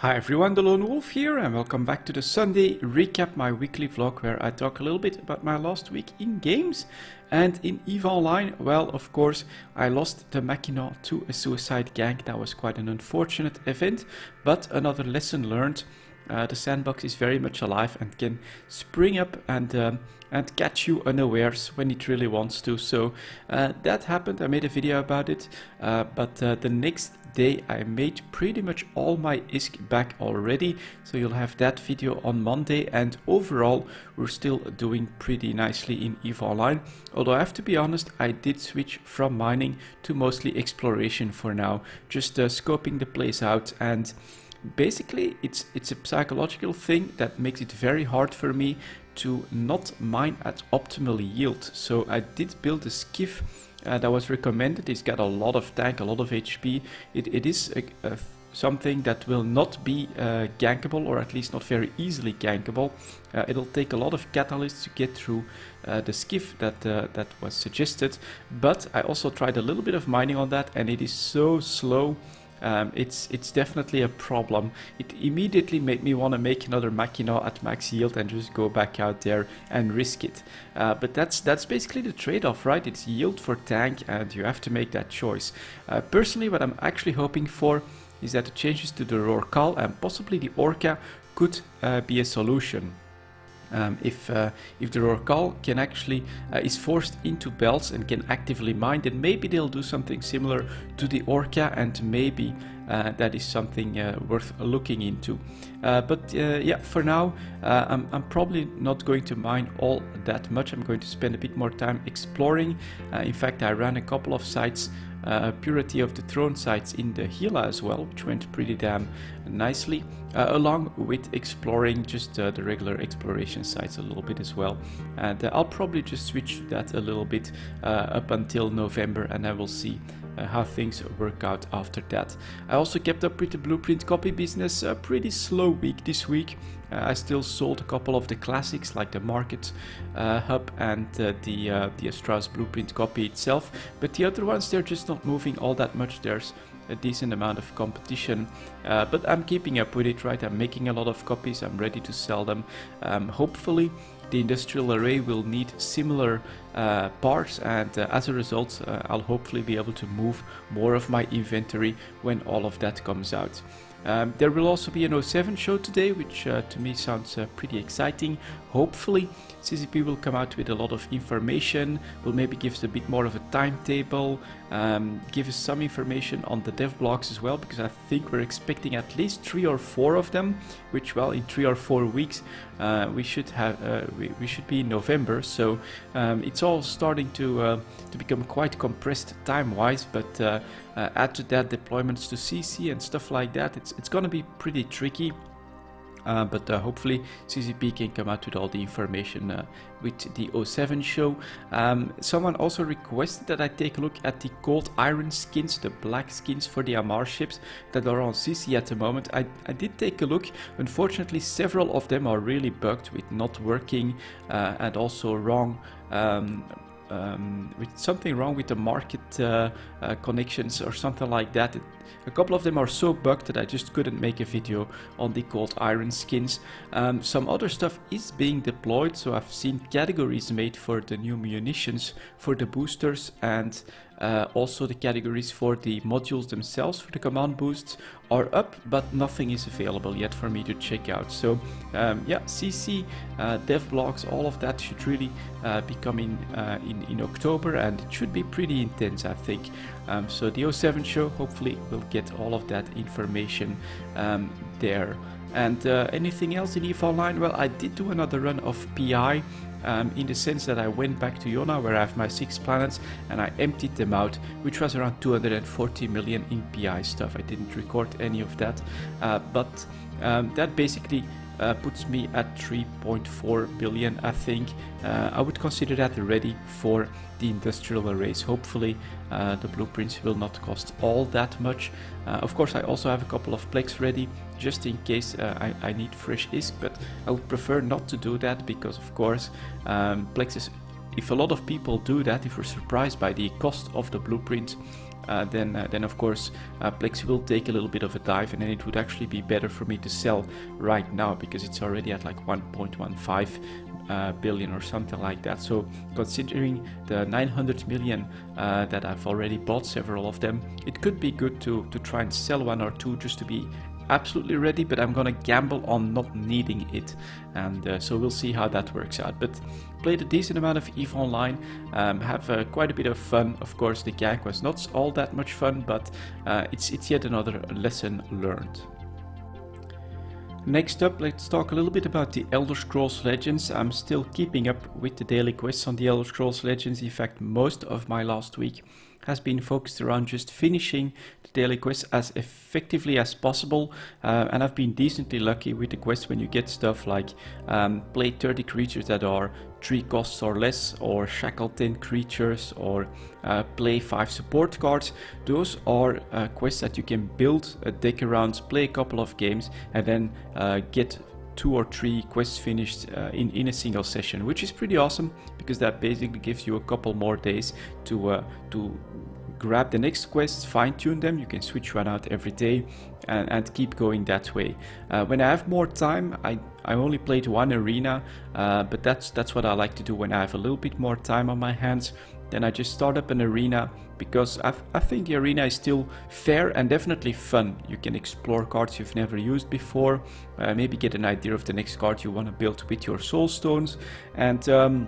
Hi everyone, delonewolf here and welcome back to the Sunday recap, my weekly vlog where I talk a little bit about my last week in games. And in EVE Online, well, of course, I lost the Mack to a suicide gang. That was quite an unfortunate event, but another lesson learned. The sandbox is very much alive and can spring up and catch you unawares when it really wants to. So that happened. I made a video about it, but the next day I made pretty much all my ISK back already, so you'll have that video on Monday. And overall we're still doing pretty nicely in EVE Online, although I have to be honest, I did switch from mining to mostly exploration for now, just scoping the place out. And basically it's a psychological thing that makes it very hard for me to not mine at optimal yield. So I did build a skiff that was recommended. It's got a lot of tank, a lot of HP. It is something that will not be gankable, or at least not very easily gankable. It'll take a lot of catalysts to get through the skiff that was suggested, but I also tried a little bit of mining on that and it is so slow. It's definitely a problem. It immediately made me want to make another Mackinac at max yield and just go back out there and risk it. But that's basically the trade-off, right? It's yield for tank and you have to make that choice. Personally, what I'm actually hoping for is that the changes to the Rorcal and possibly the Orca could be a solution. If the Rorcal can actually is forced into belts and can actively mine, then maybe they'll do something similar to the Orca, and maybe that is something worth looking into. But yeah, for now I'm probably not going to mine all that much. I'm going to spend a bit more time exploring. In fact, I ran a couple of sites, Purity of the Throne sites in the Gila as well, which went pretty damn nicely, along with exploring just the regular exploration sites a little bit as well. And I'll probably just switch that a little bit up until November, and I will see how things work out after that. I also kept up with the blueprint copy business. A pretty slow week this week. I still sold a couple of the classics like the Market Hub and the Astra's blueprint copy itself, but the other ones, they're just not moving all that much. There's a decent amount of competition, but I'm keeping up with it, right? I'm making a lot of copies, I'm ready to sell them. Hopefully the industrial array will need similar parts, and as a result I'll hopefully be able to move more of my inventory when all of that comes out. There will also be an 07 show today, which to me sounds pretty exciting. Hopefully CCP will come out with a lot of information, will maybe give us a bit more of a timetable, give us some information on the dev blogs as well, because I think we're expecting at least 3 or 4 of them, which, well, in 3 or 4 weeks we should have we should be in November. So it's all starting to become quite compressed time-wise, but add to that deployments to CC and stuff like that, it's gonna be pretty tricky. But hopefully CCP can come out with all the information with the 07 show. Someone also requested that I take a look at the cold iron skins, the black skins for the Amar ships that are on CC at the moment. I did take a look. Unfortunately, several of them are really bugged with not working and also wrong. With something wrong with the market connections or something like that. A couple of them are so bugged that I just couldn't make a video on the cold iron skins. Some other stuff is being deployed, so I've seen categories made for the new munitions for the boosters, and also the categories for the modules themselves for the command boosts are up, but nothing is available yet for me to check out. So yeah, CC, dev blogs, all of that should really be coming in October, and it should be pretty intense, I think. So the 07 show, hopefully we'll get all of that information there. And anything else in EVE Online? Well, I did do another run of PI, in the sense that I went back to Iona, where I have my 6 planets, and I emptied them out, which was around 240 million in PI stuff. I didn't record any of that, but that basically puts me at 3.4 billion, I think. I would consider that ready for the industrial arrays. Hopefully the blueprints will not cost all that much. Of course, I also have a couple of plex ready just in case I need fresh ISK, but I would prefer not to do that, because of course plex is, if a lot of people do that, if we're surprised by the cost of the blueprint, then of course Plex will take a little bit of a dive, and then it would actually be better for me to sell right now because it's already at like 1.15 billion or something like that. So considering the 900 million that I've already bought several of them, it could be good to try and sell one or two just to be absolutely ready, but I'm gonna gamble on not needing it, and so we'll see how that works out. But played a decent amount of EVE Online, have quite a bit of fun. Of course the gag was not all that much fun, but it's yet another lesson learned. Next up, let's talk a little bit about the Elder Scrolls Legends. I'm still keeping up with the daily quests on the Elder Scrolls Legends. In fact, most of my last week has been focused around just finishing the daily quests as effectively as possible, and I've been decently lucky with the quests when you get stuff like play 30 creatures that are 3 costs or less, or shackle 10 creatures, or play 5 support cards. Those are quests that you can build a deck around, play a couple of games, and then get 2 or 3 quests finished in a single session, which is pretty awesome because that basically gives you a couple more days to grab the next quest, fine-tune them. You can switch one out every day and keep going that way. When I have more time, I only played 1 arena, but that's what I like to do when I have a little bit more time on my hands. Then I just start up an arena because I think the arena is still fair and definitely fun. You can explore cards you've never used before, maybe get an idea of the next card you want to build with your soul stones, and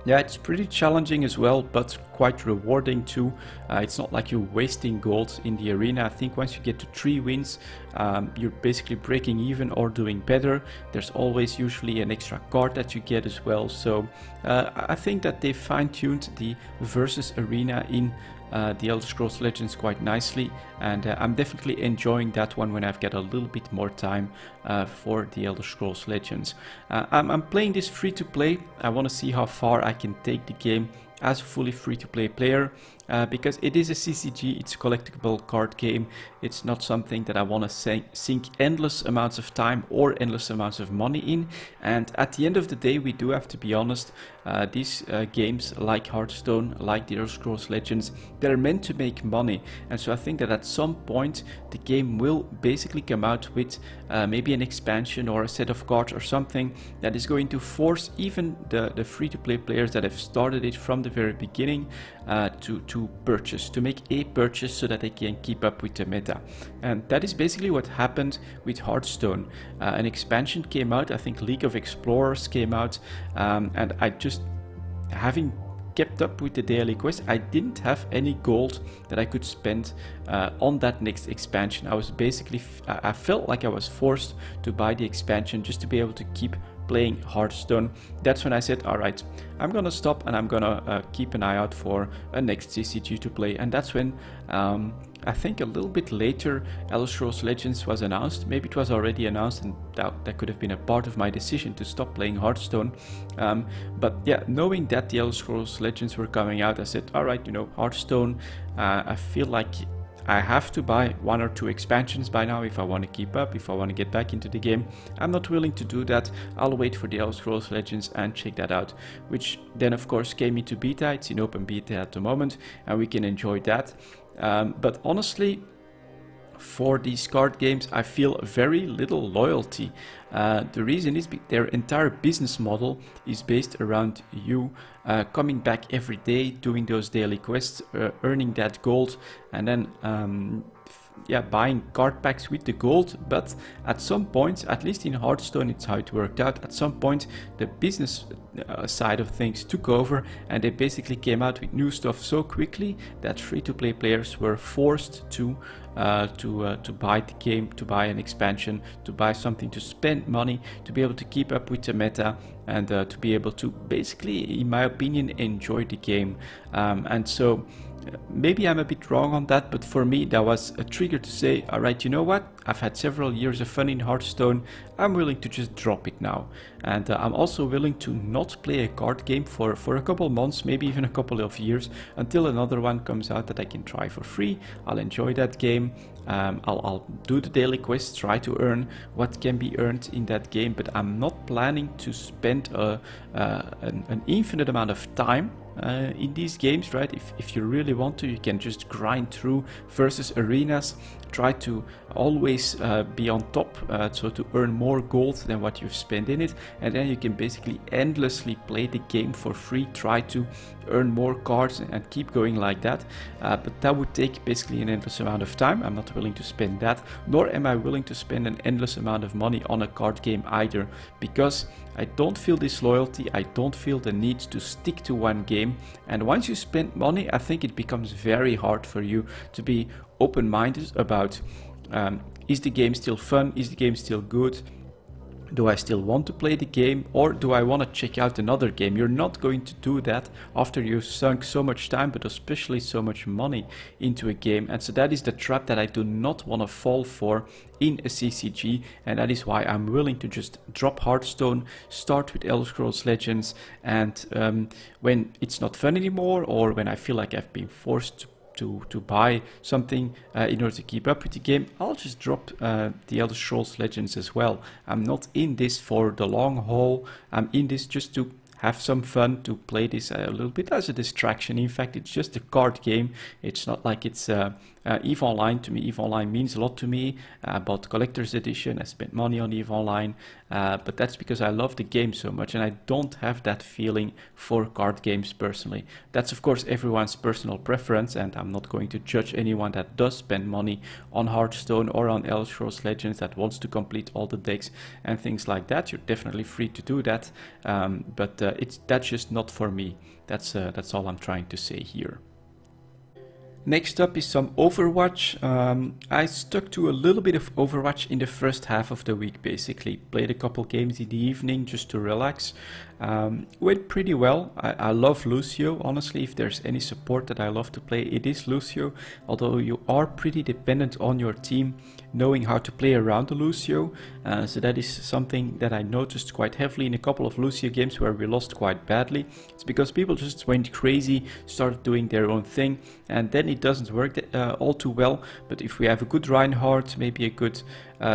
yeah, it's pretty challenging as well, but quite rewarding too. It's not like you're wasting gold in the arena. I think once you get to 3 wins, you're basically breaking even or doing better. There's always usually an extra card that you get as well. So I think that they fine-tuned the versus arena in the Elder Scrolls Legends quite nicely, and I'm definitely enjoying that one when I've got a little bit more time for the Elder Scrolls Legends. I'm playing this free to play. I want to see how far I can take the game as a fully free-to-play player, because it is a CCG, it's a collectible card game. It's not something that I want to sink endless amounts of time or endless amounts of money in, and at the end of the day we do have to be honest, these games like Hearthstone, like the Elder Scrolls Legends, they're meant to make money, and so I think that at some point the game will basically come out with maybe an expansion or a set of cards or something that is going to force even the free-to-play players that have started it from the very beginning to purchase, to make a purchase so that they can keep up with the meta. And that is basically what happened with Hearthstone. An expansion came out, I think League of Explorers came out, and I just, having kept up with the daily quest, I didn't have any gold that I could spend on that next expansion. I was basically, I felt like I was forced to buy the expansion just to be able to keep playing Hearthstone. That's when I said, alright, I'm gonna stop and I'm gonna keep an eye out for a next CCG to play. And that's when I think a little bit later Elder Scrolls Legends was announced. Maybe it was already announced, and that could have been a part of my decision to stop playing Hearthstone. But yeah, knowing that the Elder Scrolls Legends were coming out, I said, alright, you know, Hearthstone, I feel like I have to buy 1 or 2 expansions by now if I want to keep up, if I want to get back into the game. I'm not willing to do that. I'll wait for the Elder Scrolls Legends and check that out, which then of course came into beta. It's in open beta at the moment and we can enjoy that. But honestly, for these card games I feel very little loyalty. The reason is their entire business model is based around you coming back every day, doing those daily quests, earning that gold, and then yeah, buying card packs with the gold. But at some point, at least in Hearthstone, it's how it worked out. At some point, the business side of things took over, and they basically came out with new stuff so quickly that free-to-play players were forced to buy the game, to buy an expansion, to buy something, to spend money, to be able to keep up with the meta, and to be able to basically, in my opinion, enjoy the game. And so maybe I'm a bit wrong on that, but for me that was a trigger to say, alright, you know what, I've had several years of fun in Hearthstone, I'm willing to just drop it now. And I'm also willing to not play a card game for a couple months, maybe even a couple of years, until another one comes out that I can try for free. I'll enjoy that game, I'll do the daily quests, try to earn what can be earned in that game, but I'm not planning to spend an infinite amount of time in these games, right? If you really want to, you can just grind through versus arenas, try to always be on top, so to earn more gold than what you've spent in it, and then you can basically endlessly play the game for free, try to earn more cards and keep going like that. But that would take basically an endless amount of time. I'm not willing to spend that, nor am I willing to spend an endless amount of money on a card game either, because I don't feel this loyalty, I don't feel the need to stick to one game, and once you spend money, I think it becomes very hard for you to be open-minded about is the game still fun, is the game still good, do I still want to play the game, or do I want to check out another game? You're not going to do that after you've sunk so much time, but especially so much money into a game. And so that is the trap that I do not want to fall for in a CCG, and that is why I'm willing to just drop Hearthstone, start with Elder Scrolls Legends, and when it's not fun anymore, or when I feel like I've been forced to buy something in order to keep up with the game, I'll just drop the Elder Scrolls Legends as well. I'm not in this for the long haul, I'm in this just to have some fun, to play this a little bit as a distraction. In fact, it's just a card game. It's not like it's EVE Online. To me, EVE Online means a lot to me. I bought Collector's Edition, I spent money on EVE Online, but that's because I love the game so much, and I don't have that feeling for card games personally. That's of course everyone's personal preference, and I'm not going to judge anyone that does spend money on Hearthstone or on Elder Scrolls Legends, that wants to complete all the decks and things like that. You're definitely free to do that, but that's just not for me. That's all I'm trying to say here. Next up is some Overwatch. I stuck to a little bit of Overwatch in the first half of the week, basically. Played a couple games in the evening just to relax. Went pretty well. I love Lucio, honestly. If there's any support that I love to play, it is Lucio. Although you are pretty dependent on your team knowing how to play around the Lucio. So that is something that I noticed quite heavily in a couple of Lucio games where we lost quite badly. It's because people just went crazy, started doing their own thing, and then it doesn't work all too well. But if we have a good Reinhardt, maybe a good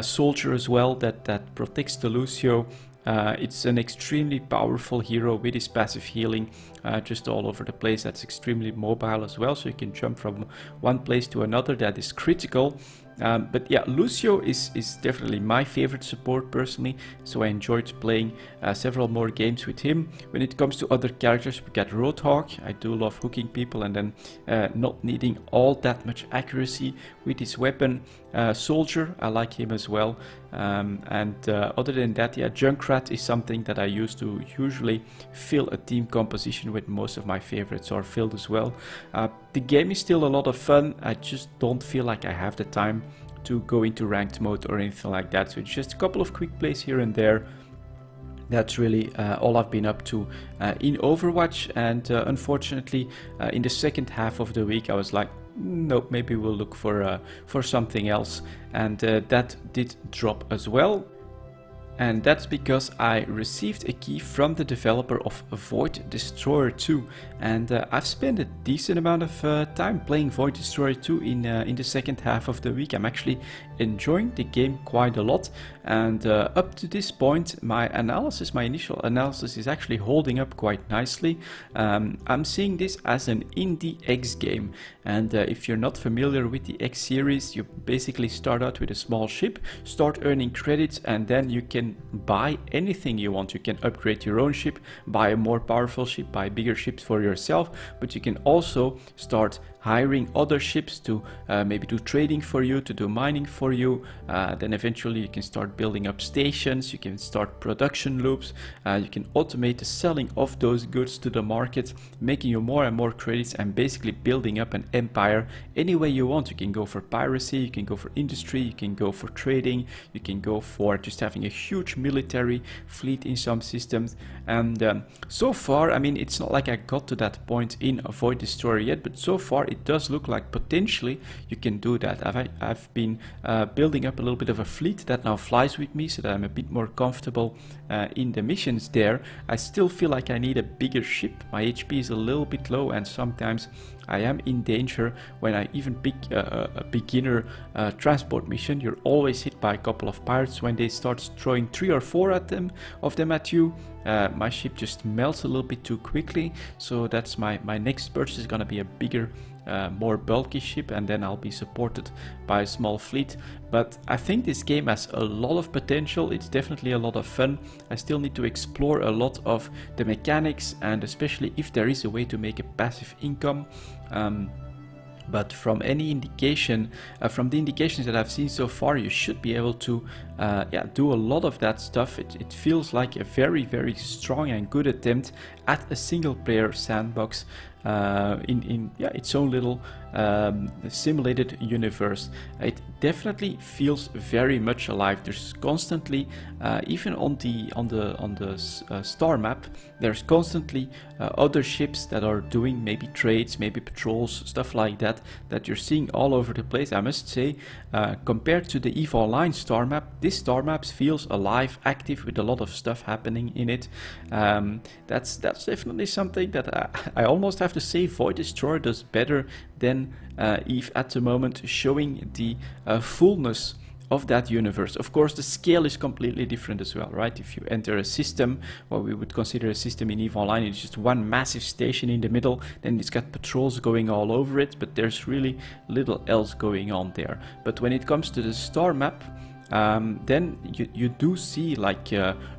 soldier as well that protects the Lucio, it's an extremely powerful hero with his passive healing just all over the place. That's extremely mobile as well, so you can jump from one place to another. That is critical. But yeah, Lucio is definitely my favorite support personally, so I enjoyed playing several more games with him. When it comes to other characters, we got Roadhog. I do love hooking people and then not needing all that much accuracy with his weapon. Soldier, I like him as well. Other than that, yeah, Junkrat is something that I use to usually fill a team composition with. Most of my favorites are filled as well. The game is still a lot of fun. I just don't feel like I have the time to go into ranked mode or anything like that. So it's just a couple of quick plays here and there. That's really all I've been up to in Overwatch. And unfortunately, in the second half of the week, I was like, nope, maybe we'll look for something else. And that did drop as well. And that's because I received a key from the developer of Void Destroyer 2, and I've spent a decent amount of time playing Void Destroyer 2 in the second half of the week. I'm actually enjoying the game quite a lot, and up to this point my initial analysis is actually holding up quite nicely. I'm seeing this as an indie X game, and if you're not familiar with the X series, you basically start out with a small ship, start earning credits, and then you can buy anything you want. You can upgrade your own ship, buy a more powerful ship, buy bigger ships for yourself, but you can also start hiring other ships to maybe do trading for you, to do mining for you. Then eventually you can start building up stations, you can start production loops, you can automate the selling of those goods to the market, making you more and more credits and basically building up an empire any way you want. You can go for piracy, you can go for industry, you can go for trading, you can go for just having a huge military fleet in some systems. And so far, I mean, it's not like I got to that point in Void Destroyer yet, but so far it does look like potentially you can do that. I've been building up a little bit of a fleet that now flies with me, so that I'm a bit more comfortable in the missions there. I still feel like I need a bigger ship. My HP is a little bit low, and sometimes I am in danger when I even pick a beginner transport mission. You're always hit by a couple of pirates when they start throwing 3 or 4 of them at you. My ship just melts a little bit too quickly, so that's my next purchase is gonna be a bigger, more bulky ship, and then I'll be supported by a small fleet. But I think this game has a lot of potential. It's definitely a lot of fun. I still need to explore a lot of the mechanics, and especially if there is a way to make a passive income. But from any indication, from the indications that I've seen so far, you should be able to do a lot of that stuff. It feels like a very, very strong and good attempt at a single player sandbox in its own little simulated universe. It definitely feels very much alive. There's constantly, even on the star map, there's constantly other ships that are doing maybe trades, maybe patrols, stuff like that you're seeing all over the place. I must say, compared to the EVE Online star map, this star map feels alive, active, with a lot of stuff happening in it. That's definitely something that I almost have to say Void Destroyer does better than EVE at the moment, showing the fullness of that universe. Of course, the scale is completely different as well, right? If you enter a system, what we would consider a system in EVE Online, it's just one massive station in the middle, then it's got patrols going all over it, but there's really little else going on there. But when it comes to the star map, then you do see like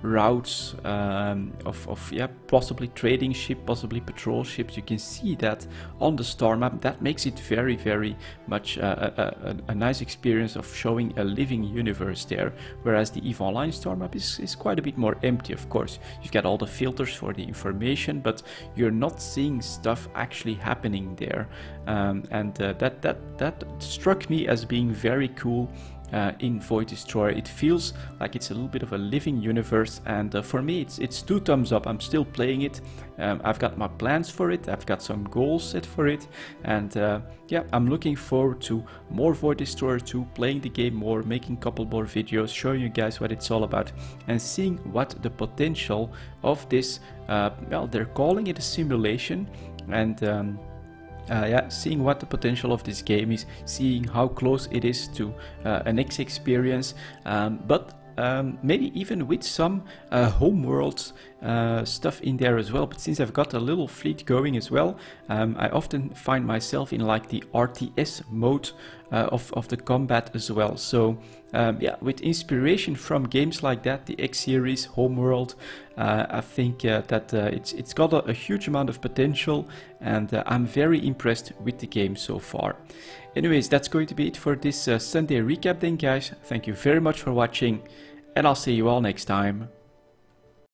routes of possibly trading ship, possibly patrol ships. You can see that on the star map. That makes it very, very much a nice experience of showing a living universe there, whereas the EVE Online star map is quite a bit more empty. Of course, you've got all the filters for the information, but you're not seeing stuff actually happening there, and that struck me as being very cool. In Void Destroyer, it feels like it's a little bit of a living universe, and for me it's 2 thumbs up. I'm still playing it. I've got my plans for it, I've got some goals set for it, and I'm looking forward to more Void Destroyer 2, playing the game more, making a couple more videos, showing you guys what it's all about, and seeing what the potential of this, they're calling it a simulation, and seeing what the potential of this game is, seeing how close it is to an X experience, but maybe even with some homeworld stuff in there as well. But since I've got a little fleet going as well, I often find myself in like the RTS mode of the combat as well. So with inspiration from games like that, the X series, Homeworld, I think that it's got a huge amount of potential, and I'm very impressed with the game so far. Anyways, that's going to be it for this Sunday recap then, guys. Thank you very much for watching, and I'll see you all next time.